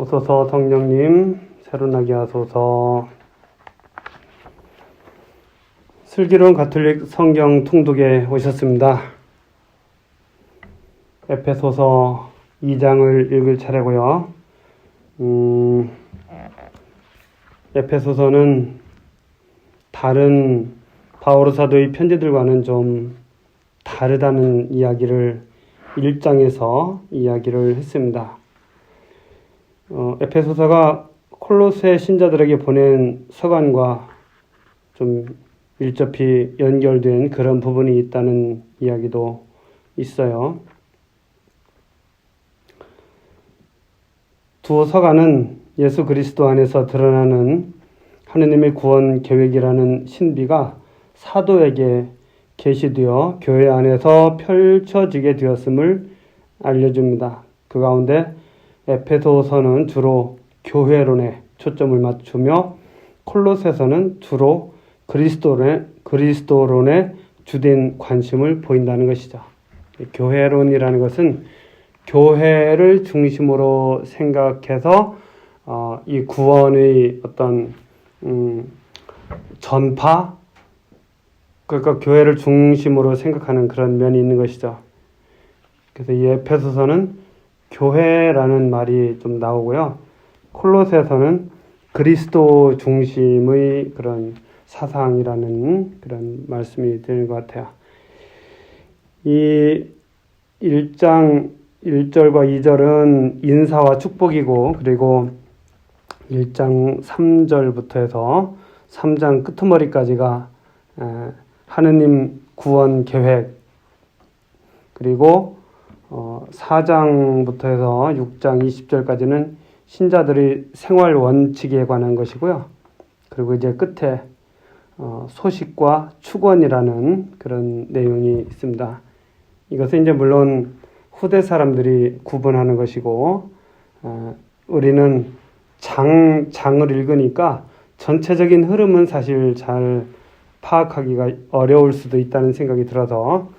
오소서 성령님 새로나게 하소서. 슬기로운 가톨릭 성경 통독에 오셨습니다. 에페소서 2장을 읽을 차례고요. 에페소서는 다른 바오로 사도의 편지들과는 좀 다르다는 이야기를 1장에서 이야기를 했습니다. 에페소서가 콜로세 신자들에게 보낸 서간과 좀 밀접히 연결된 그런 부분이 있다는 이야기도 있어요. 두 서간은 예수 그리스도 안에서 드러나는 하느님의 구원 계획이라는 신비가 사도에게 계시되어 교회 안에서 펼쳐지게 되었음을 알려줍니다. 그 가운데 에페소서는 주로 교회론에 초점을 맞추며 콜로세서는 주로 그리스도론에 주된 관심을 보인다는 것이죠. 교회론이라는 것은 교회를 중심으로 생각해서 이 구원의 어떤 전파, 그러니까 교회를 중심으로 생각하는 그런 면이 있는 것이죠. 그래서 이 에페소서는 교회라는 말이 좀 나오고요. 콜로세서는 그리스도 중심의 그런 사상이라는 그런 말씀이 되는 것 같아요. 이 1장 1절과 2절은 인사와 축복이고, 그리고 1장 3절부터 해서 3장 끄트머리까지가 하느님 구원 계획, 그리고 4장부터 해서 6장 20절까지는 신자들의 생활 원칙에 관한 것이고요. 그리고 이제 끝에 소식과 축원이라는 그런 내용이 있습니다. 이것은 이제 물론 후대 사람들이 구분하는 것이고, 우리는 장을 읽으니까 전체적인 흐름은 사실 잘 파악하기가 어려울 수도 있다는 생각이 들어서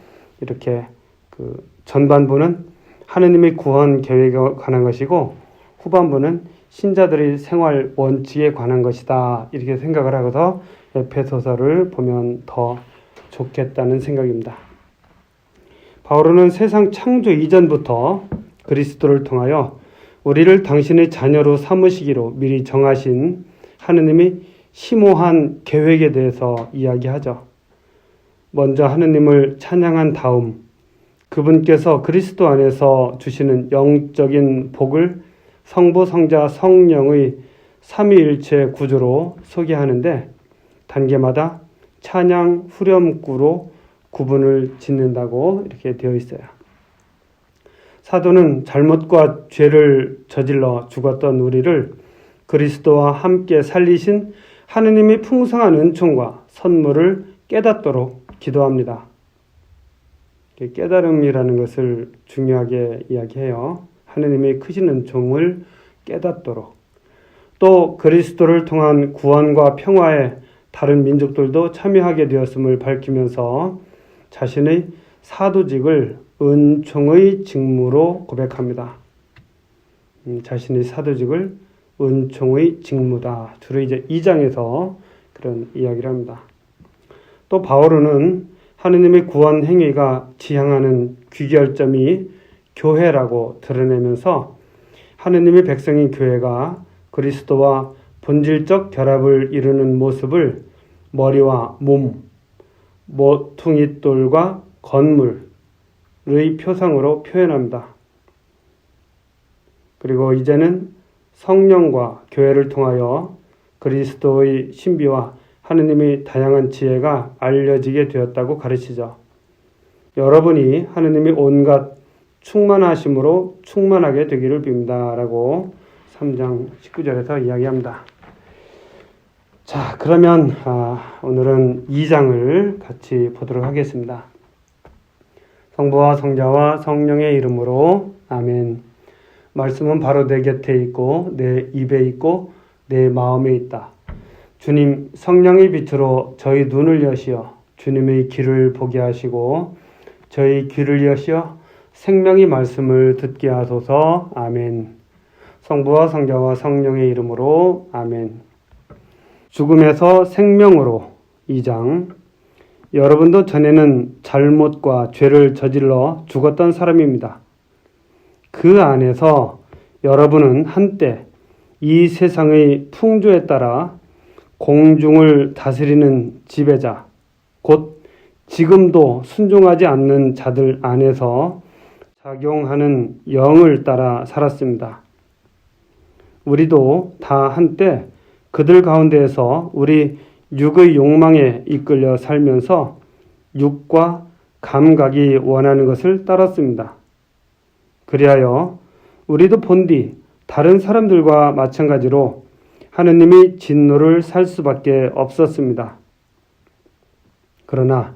이렇게 전반부는 하느님의 구원 계획에 관한 것이고 후반부는 신자들의 생활 원칙에 관한 것이다, 이렇게 생각을 하고서 에페소서를 보면 더 좋겠다는 생각입니다. 바오로는 세상 창조 이전부터 그리스도를 통하여 우리를 당신의 자녀로 삼으시기로 미리 정하신 하느님의 심오한 계획에 대해서 이야기하죠. 먼저 하느님을 찬양한 다음 그분께서 그리스도 안에서 주시는 영적인 복을 성부, 성자, 성령의 삼위일체 구조로 소개하는데 단계마다 찬양, 후렴구로 구분을 짓는다고 이렇게 되어 있어요. 사도는 잘못과 죄를 저질러 죽었던 우리를 그리스도와 함께 살리신 하느님의 풍성한 은총과 선물을 깨닫도록 기도합니다. 깨달음이라는 것을 중요하게 이야기해요. 하느님의 크신 은총을 깨닫도록. 또 그리스도를 통한 구원과 평화에 다른 민족들도 참여하게 되었음을 밝히면서 자신의 사도직을 은총의 직무로 고백합니다. 자신의 사도직을 은총의 직무다. 주로 이제 2장에서 그런 이야기를 합니다. 또 바오로는 하느님의 구원 행위가 지향하는 귀결점이 교회라고 드러내면서 하느님의 백성인 교회가 그리스도와 본질적 결합을 이루는 모습을 머리와 몸, 모퉁이돌과 건물의 표상으로 표현합니다. 그리고 이제는 성령과 교회를 통하여 그리스도의 신비와 하느님의 다양한 지혜가 알려지게 되었다고 가르치죠. 여러분이 하느님의 온갖 충만하심으로 충만하게 되기를 빕니다. 라고 3장 19절에서 이야기합니다. 자, 그러면 오늘은 2장을 같이 보도록 하겠습니다. 성부와 성자와 성령의 이름으로 아멘. 말씀은 바로 내 곁에 있고 내 입에 있고 내 마음에 있다. 주님 성령의 빛으로 저희 눈을 여시어 주님의 길을 보게 하시고 저희 귀를 여시어 생명의 말씀을 듣게 하소서. 아멘. 성부와 성자와 성령의 이름으로 아멘. 죽음에서 생명으로 2장. 여러분도 전에는 잘못과 죄를 저질러 죽었던 사람입니다. 그 안에서 여러분은 한때 이 세상의 풍조에 따라 공중을 다스리는 지배자, 곧 지금도 순종하지 않는 자들 안에서 작용하는 영을 따라 살았습니다. 우리도 다 한때 그들 가운데에서 우리 육의 욕망에 이끌려 살면서 육과 감각이 원하는 것을 따랐습니다. 그리하여 우리도 본디 다른 사람들과 마찬가지로 하느님이 진노를 살 수밖에 없었습니다. 그러나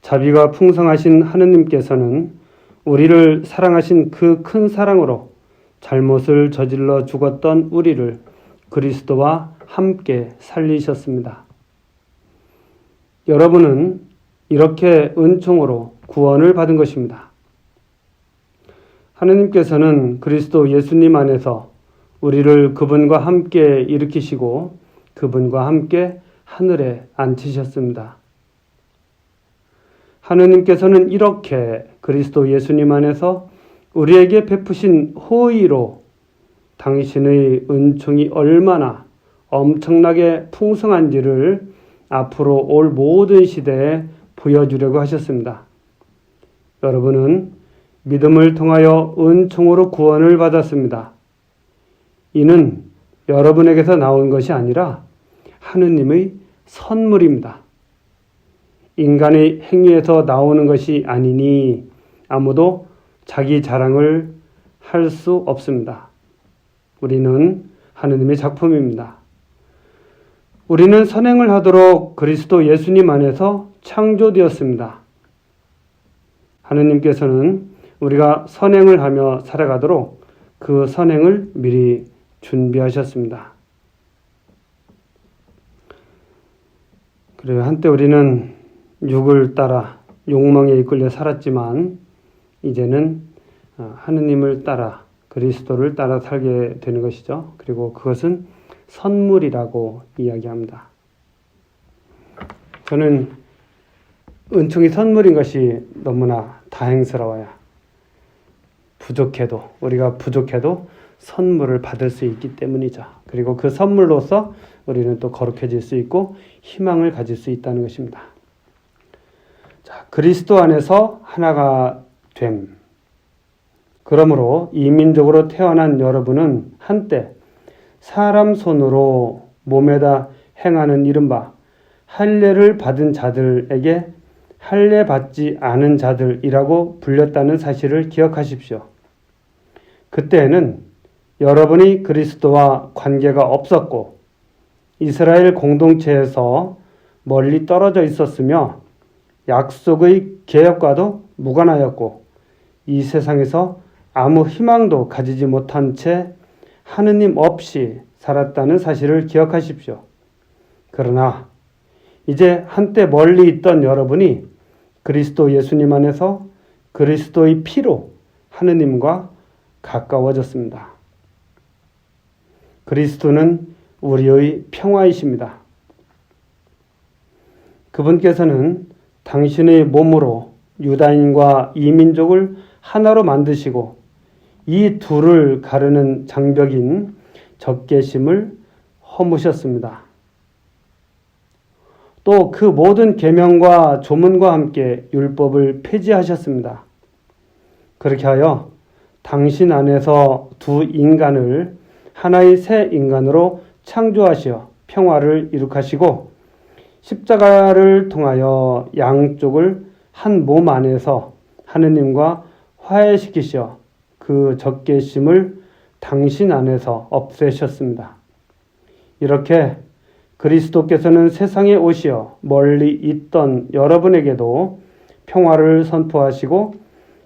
자비가 풍성하신 하느님께서는 우리를 사랑하신 그 큰 사랑으로 잘못을 저질러 죽었던 우리를 그리스도와 함께 살리셨습니다. 여러분은 이렇게 은총으로 구원을 받은 것입니다. 하느님께서는 그리스도 예수님 안에서 우리를 그분과 함께 일으키시고 그분과 함께 하늘에 앉히셨습니다. 하느님께서는 이렇게 그리스도 예수님 안에서 우리에게 베푸신 호의로 당신의 은총이 얼마나 엄청나게 풍성한지를 앞으로 올 모든 시대에 보여주려고 하셨습니다. 여러분은 믿음을 통하여 은총으로 구원을 받았습니다. 이는 여러분에게서 나온 것이 아니라 하느님의 선물입니다. 인간의 행위에서 나오는 것이 아니니 아무도 자기 자랑을 할 수 없습니다. 우리는 하느님의 작품입니다. 우리는 선행을 하도록 그리스도 예수님 안에서 창조되었습니다. 하느님께서는 우리가 선행을 하며 살아가도록 그 선행을 미리 준비하셨습니다. 그래요. 한때 우리는 육을 따라 욕망에 이끌려 살았지만 이제는 하느님을 따라 그리스도를 따라 살게 되는 것이죠. 그리고 그것은 선물이라고 이야기합니다. 저는 은총이 선물인 것이 너무나 다행스러워요. 우리가 부족해도 선물을 받을 수 있기 때문이죠. 그리고 그 선물로서 우리는 또 거룩해질 수 있고 희망을 가질 수 있다는 것입니다. 자, 그리스도 안에서 하나가 됨. 그러므로 이민족으로 태어난 여러분은 한때 사람 손으로 몸에다 행하는 이른바 할례를 받은 자들에게 할례 받지 않은 자들이라고 불렸다는 사실을 기억하십시오. 그때에는 여러분이 그리스도와 관계가 없었고 이스라엘 공동체에서 멀리 떨어져 있었으며 약속의 계약과도 무관하였고 이 세상에서 아무 희망도 가지지 못한 채 하느님 없이 살았다는 사실을 기억하십시오. 그러나 이제 한때 멀리 있던 여러분이 그리스도 예수님 안에서 그리스도의 피로 하느님과 가까워졌습니다. 그리스도는 우리의 평화이십니다. 그분께서는 당신의 몸으로 유다인과 이민족을 하나로 만드시고 이 둘을 가르는 장벽인 적개심을 허무셨습니다. 또 그 모든 계명과 조문과 함께 율법을 폐지하셨습니다. 그렇게 하여 당신 안에서 두 인간을 하나의 새 인간으로 창조하시어 평화를 이룩하시고 십자가를 통하여 양쪽을 한 몸 안에서 하느님과 화해시키시어 그 적개심을 당신 안에서 없애셨습니다. 이렇게 그리스도께서는 세상에 오시어 멀리 있던 여러분에게도 평화를 선포하시고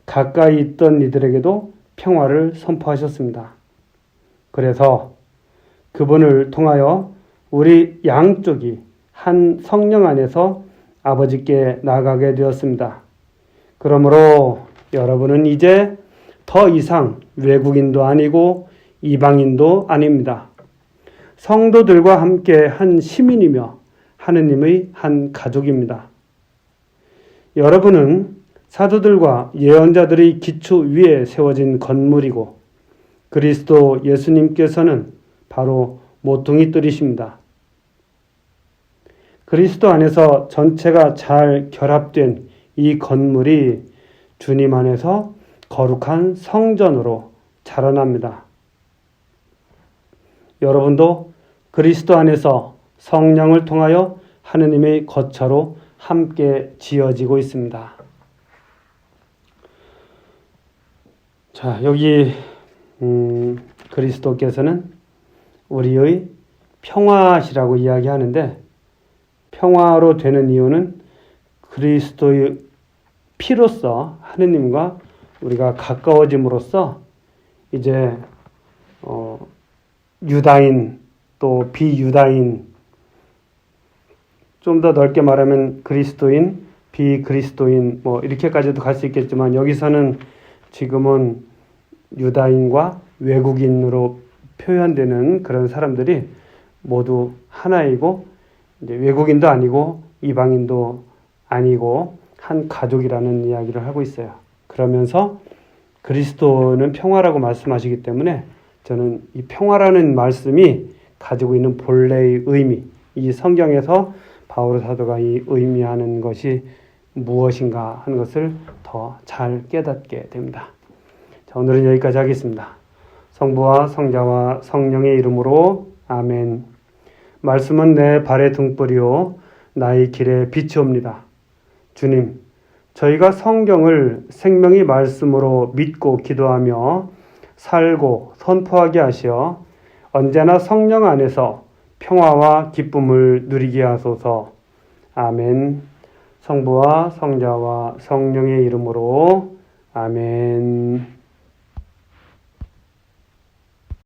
가까이 있던 이들에게도 평화를 선포하셨습니다. 그래서 그분을 통하여 우리 양쪽이 한 성령 안에서 아버지께 나가게 되었습니다. 그러므로 여러분은 이제 더 이상 외국인도 아니고 이방인도 아닙니다. 성도들과 함께 한 시민이며 하느님의 한 가족입니다. 여러분은 사도들과 예언자들의 기초 위에 세워진 건물이고 그리스도 예수님께서는 바로 모퉁이 뜰이십니다. 그리스도 안에서 전체가 잘 결합된 이 건물이 주님 안에서 거룩한 성전으로 자라납니다. 여러분도 그리스도 안에서 성령을 통하여 하느님의 거처로 함께 지어지고 있습니다. 자, 여기 그리스도께서는 우리의 평화시라고 이야기하는데 평화로 되는 이유는 그리스도의 피로써 하느님과 우리가 가까워짐으로써 이제 유다인 또 비유다인 좀 더 넓게 말하면 그리스도인, 비그리스도인 뭐 이렇게까지도 갈 수 있겠지만 여기서는 지금은 유다인과 외국인으로 표현되는 그런 사람들이 모두 하나이고 이제 외국인도 아니고 이방인도 아니고 한 가족이라는 이야기를 하고 있어요. 그러면서 그리스도는 평화라고 말씀하시기 때문에 저는 이 평화라는 말씀이 가지고 있는 본래의 의미, 이 성경에서 바울 사도가 이 의미하는 것이 무엇인가 하는 것을 더 잘 깨닫게 됩니다. 자, 오늘은 여기까지 하겠습니다. 성부와 성자와 성령의 이름으로 아멘. 말씀은 내 발의 등불이요 나의 길에 빛이옵니다. 주님, 저희가 성경을 생명의 말씀으로 믿고 기도하며 살고 선포하게 하시어 언제나 성령 안에서 평화와 기쁨을 누리게 하소서. 아멘. 성부와 성자와 성령의 이름으로